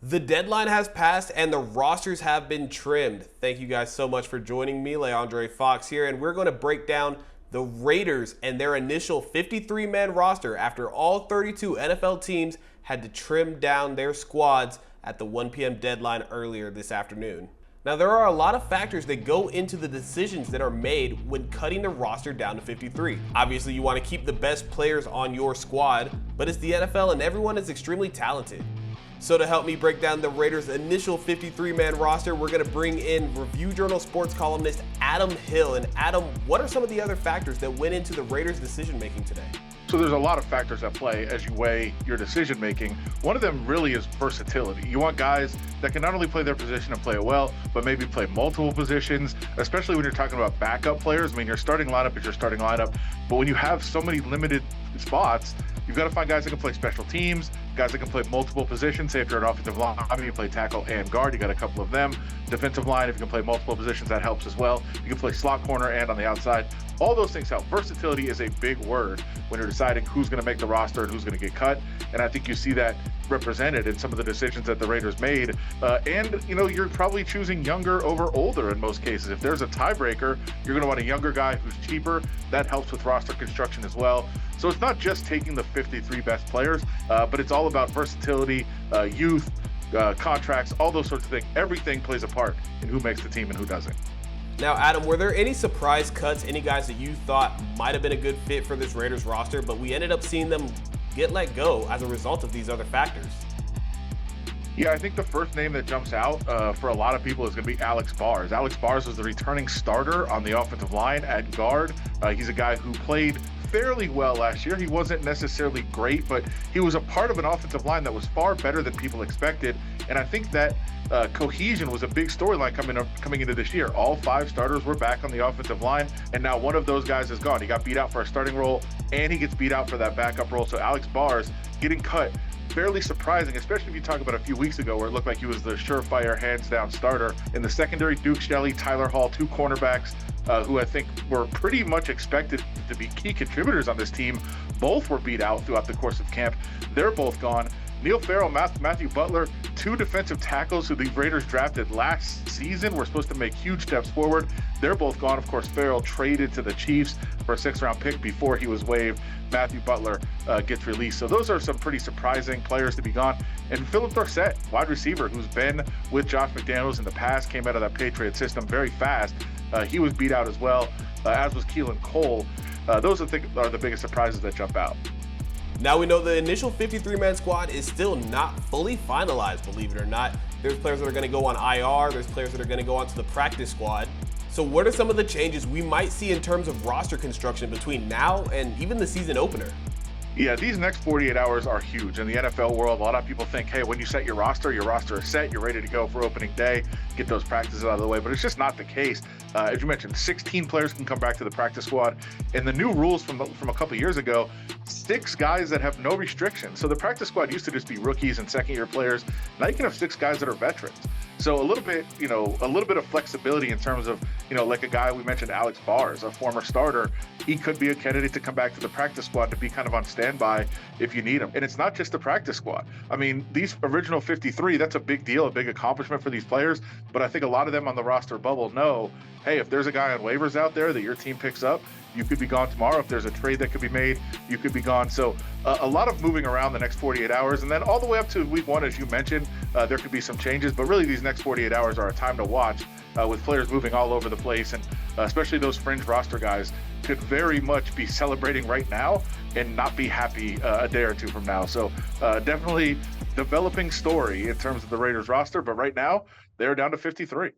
The deadline has passed and the rosters have been trimmed. Thank you guys so much for joining me. Leandre Fox here, and we're going to break down the Raiders and their initial 53-man roster after all 32 NFL teams had to trim down their squads at the 1 p.m. deadline earlier this afternoon. Now, there are a lot of factors that go into the decisions that are made when cutting the roster down to 53. Obviously, you want to keep the best players on your squad, but it's the NFL and everyone is extremely talented. So to help me break down the Raiders' initial 53-man roster, we're going to bring in Review Journal sports columnist Adam Hill. And Adam, what are some of the other factors that went into the Raiders' decision-making today? So there's a lot of factors at play as you weigh your decision making. One of them really is versatility. You want guys that can not only play their position and play it well, but maybe play multiple positions, especially when you're talking about backup players. I mean, your starting lineup is your starting lineup, but when you have so many limited spots, you've got to find guys that can play special teams, guys that can play multiple positions. Say if you're an offensive line, you play tackle and guard, you got a couple of them. Defensive line, if you can play multiple positions, that helps as well. You can play slot corner and on the outside. All those things help. Versatility is a big word when you're deciding who's going to make the roster and who's going to get cut. And I think you see that represented in some of the decisions that the Raiders made. And, you know, you're probably choosing younger over older in most cases. If there's a tiebreaker, you're going to want a younger guy who's cheaper. That helps with roster construction as well. So it's not just taking the 53 best players, but it's all about versatility, youth, contracts, all those sorts of things. Everything plays a part in who makes the team and who doesn't. Now, Adam, were there any surprise cuts, any guys that you thought might have been a good fit for this Raiders roster, but we ended up seeing them get let go as a result of these other factors? Yeah, I think the first name that jumps out for a lot of people is going to be Alex Bars. Alex Bars was the returning starter on the offensive line at guard. He's a guy who played fairly well last year. He wasn't necessarily great, but he was a part of an offensive line that was far better than people expected. And I think that cohesion was a big storyline coming into this year. All 5 starters were back on the offensive line, and now one of those guys is gone. He got beat out for a starting role, and he gets beat out for that backup role. So Alex Bars getting cut, fairly surprising, especially if you talk about a few weeks ago where it looked like he was the surefire, hands-down starter. In the secondary, Duke Shelley, Tyler Hall, 2 cornerbacks who I think were pretty much expected to be key contributors on this team. Both were beat out throughout the course of camp. They're both gone. Neil Farrell, Matthew Butler, 2 defensive tackles who the Raiders drafted last season were supposed to make huge steps forward. They're both gone. Of course, Farrell traded to the Chiefs for a 6th-round pick before he was waived. Matthew Butler gets released. So those are some pretty surprising players to be gone. And Philip Dorsett, wide receiver, who's been with Josh McDaniels in the past, came out of that Patriot system very fast. He was beat out as well, as was Keelan Cole. Those are the biggest surprises that jump out. Now we know the initial 53-man squad is still not fully finalized, believe it or not. There's players that are going to go on IR, there's players that are going to go onto the practice squad. So what are some of the changes we might see in terms of roster construction between now and even the season opener? Yeah, these next 48 hours are huge in the NFL world. A lot of people think, hey, when you set your roster is set, you're ready to go for opening day, get those practices out of the way, but it's just not the case. As you mentioned, 16 players can come back to the practice squad. And the new rules from a couple years ago, 6 guys that have no restrictions. So the practice squad used to just be rookies and second-year players. Now you can have 6 guys that are veterans. So a little bit of flexibility in terms of, like a guy we mentioned, Alex Bars, a former starter. He could be a candidate to come back to the practice squad to be kind of on standby if you need him. And it's not just the practice squad. I mean, these original 53, that's a big deal, a big accomplishment for these players. But I think a lot of them on the roster bubble know, hey, if there's a guy on waivers out there that your team picks up, you could be gone tomorrow. If there's a trade that could be made, you could be gone. So a lot of moving around the next 48 hours. And then all the way up to week 1, as you mentioned, there could be some changes. But really, these next 48 hours are a time to watch with players moving all over the place. And especially those fringe roster guys could very much be celebrating right now and not be happy a day or 2 from now. So definitely developing story in terms of the Raiders roster. But right now, they're down to 53.